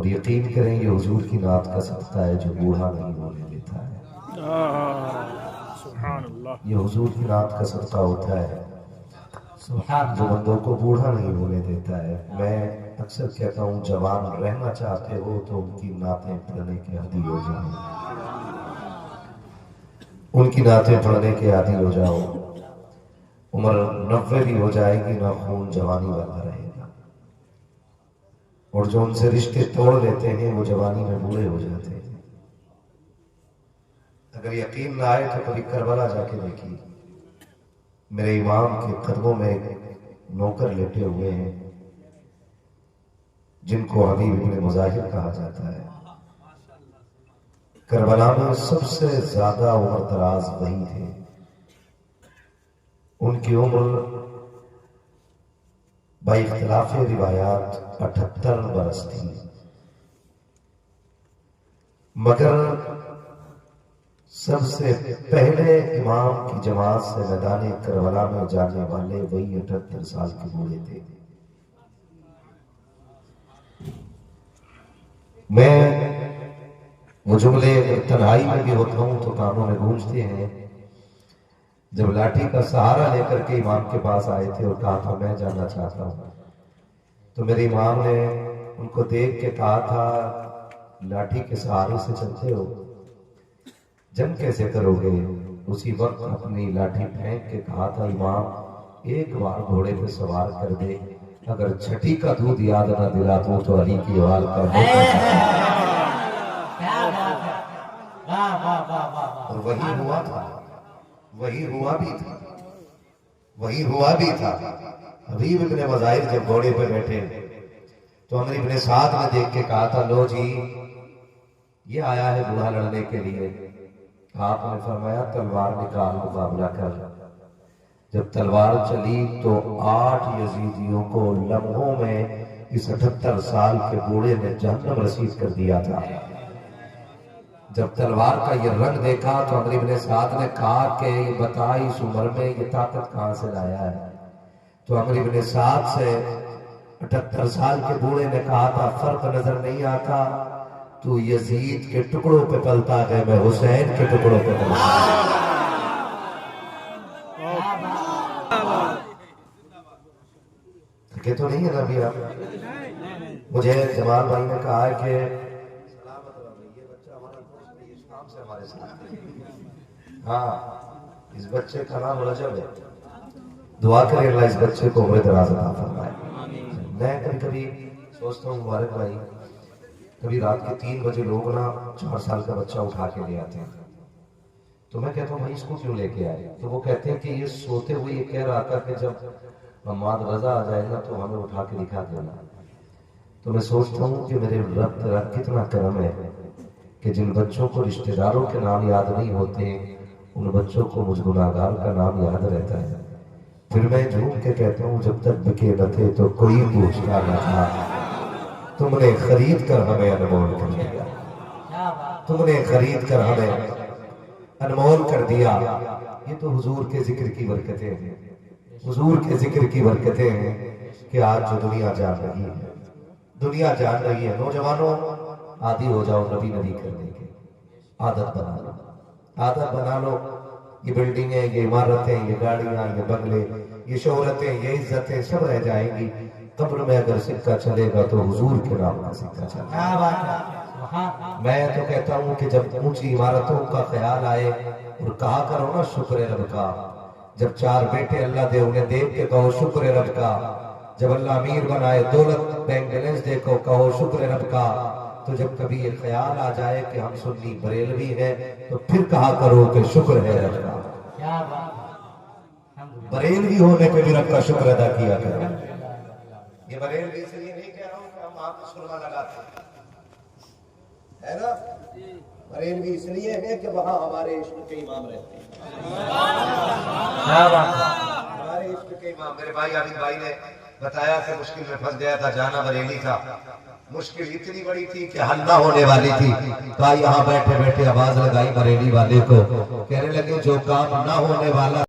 اور یقین کریں یہ حضور کی نعت کا صدقہ ہے جو بوڑھا نہیں ہونے دیتا ہے۔ سبحان اللہ۔ یہ حضور کی نعت کا صدقہ ہوتا ہے جو بندوں کو بوڑھا نہیں ہونے دیتا ہے۔ میں اکثر کہتا ہوں جوان رہنا چاہتے ہو تو ان کی نعتیں پڑھنے کے عادی ہو جاؤ، ان کی نعتیں پڑھنے کے عادی ہو جاؤ، عمر 90 بھی ہو جائے گی نہ خون جوانی والا رہے گا، اور جو ان سے رشتے توڑ لیتے ہیں وہ جوانی میں بوڑھے ہو جاتے ہیں۔ اگر یقین نہ آئے تو کبھی کربلا جا کے دیکھیے، میرے امام کے قدموں میں ایک نوکر لیٹے ہوئے ہیں جن کو حبیب ابن مظاہر کہا جاتا ہے۔ کربلا میں سب سے زیادہ عمر دراز وہی تھے، ان کی عمر با اختلاف روایات 78 برس تھی، مگر سب سے پہلے امام کی جماعت سے میدان کربلا میں جانے والے وہی 78 سال کے بوڑھے تھے۔ میں وہ جملے اگر تنہائی میں بھی ہوتا ہوں تو کانوں میں گونجتے ہیں۔ جب لاٹھی کا سہارا لے کر کے امام کے پاس آئے تھے اور کہا تھا میں جانا چاہتا ہوں، تو میرے امام نے ان کو دیکھ کے کہا تھا لاٹھی کے سہارے سے چلتے ہو، جنگ کیسے کرو گے؟ اسی وقت اپنی لاٹھی پھینک کے کہا تھا امام ایک بار گھوڑے پہ سوار کر دے، اگر چھٹی کا دودھ یاد نہ دلا تو علی کی وال کا اور وہی ہوا تھا، وہی ہوا بھی تھا۔ حبیب ابن مظاہر جب گھوڑے پہ بیٹھے تو عمر ابن سعد نے دیکھ کے کہا تھا لو جی یہ آیا ہے بوڑھا لڑنے کے لیے۔ آپ نے فرمایا تلوار نکال مقابلہ کر۔ جب تلوار چلی تو 8 یزیدیوں کو لمحوں میں اس 78 سال کے بوڑھے نے جہنم رسید کر دیا تھا۔ جب تلوار کا یہ رنگ دیکھا تو عمر ابن سعد نے کہا کہ یہ بتا اس عمر میں یہ طاقت کہاں سے لایا ہے؟ تو عمر ابن سعد سے 78 سال کے بوڑھے نے کہا تھا فرق نظر نہیں آتا، تو یزید کے ٹکڑوں پہ پلتا ہے میں حسین کے ٹکڑوں پہ پلتا ہے۔ تھکے تو نہیں ہے نا ابھی آپ؟ مجھے جمال بھائی نے کہا ہے کہ یہ بچہ ہمارا دوست ہے، اس کام سے ہمارے ساتھ ہے۔ ہاں اس بچے کا نام رجب ہے، دعا کریں اللہ اس بچے کو عمر دراز عطا فرمائے۔ میں کبھی کبھی سوچتا ہوں مبارک بھائی، کبھی رات کے 3 بجے لوگ نا 4 سال کا بچہ اٹھا کے لے آتے ہیں، تو میں کہتا ہوں بھائی اس کو کیوں لے کے آئے؟ تو وہ کہتے ہیں کہ یہ سوتے ہوئے یہ کہہ رہا تھا کہ جب مماد رضا آ جائے گا تو ہمیں اٹھا کے دکھا دینا۔ تو میں سوچتا ہوں کہ میرے رب تیرا کتنا کرم ہے کہ جن بچوں کو رشتہ داروں کے نام یاد نہیں ہوتے ان بچوں کو مجھ گناہگار کا نام یاد رہتا ہے۔ پھر میں جھوم کے کہتا ہوں جب تک بکے نہ تھے تو کوئی پوچھتا نہ تھا، تم نے خرید کر ہمیں انمول کر دیا، تم نے خرید کر ہمیں انمول کر دیا۔ یہ تو حضور کے ذکر کی برکتیں ہیں، حضور کے ذکر کی برکتیں ہیں کہ آج جو دنیا جان رہی ہے، دنیا جان رہی ہے۔ نوجوانوں عادی ہو جاؤ نبی نبی کرنے کے، عادت بنا لو، عادت بنا لو۔ یہ بلڈنگیں، یہ عمارتیں، یہ گاڑیاں، یہ بنگلے، یہ شہرتیں، یہ عزتیں سب رہ جائیں گی، قبر میں اگر سکہ چلے گا تو حضور کے نام کا سکہ چلے گا۔ میں تو کہتا ہوں کہ جب اونچی عمارتوں کا خیال آئے اور کہا کرو نا شکر رب کا، جب 4 بیٹے اللہ دے انہیں دیکھ کے کہو شکر رب کا، جب اللہ امیر بنائے دولت بینک بیلنس دیکھو کہو شکر رب کا، تو جب کبھی یہ خیال آ جائے کہ ہم سنی بریلوی ہیں تو پھر کہا کرو کہ شکر ہے رب کا۔ بریلوی ہونے پہ بھی رب کا شکر ادا کیا کرو۔ یہ بریلوی سے یہ نہیں کہہ رہا ہوں کہ ہم آپ کو سرما لگاتے ہیں، ہے نا؟ بریلوی اس لیے ہے کہ وہاں ہمارے عشق کے امام رہتے ہیں، ہمارے عشق کے امام۔ میرے بھائی عابد بھائی نے بتایا کہ مشکل میں پھنس گیا تھا، جانا بریلی تھا، مشکل اتنی بڑی تھی کہ حل نہ ہونے والی تھی۔ کہا یہاں بیٹھے بیٹھے آواز لگائی بریلی والے کو، کہنے لگے جو کام نہ ہونے والا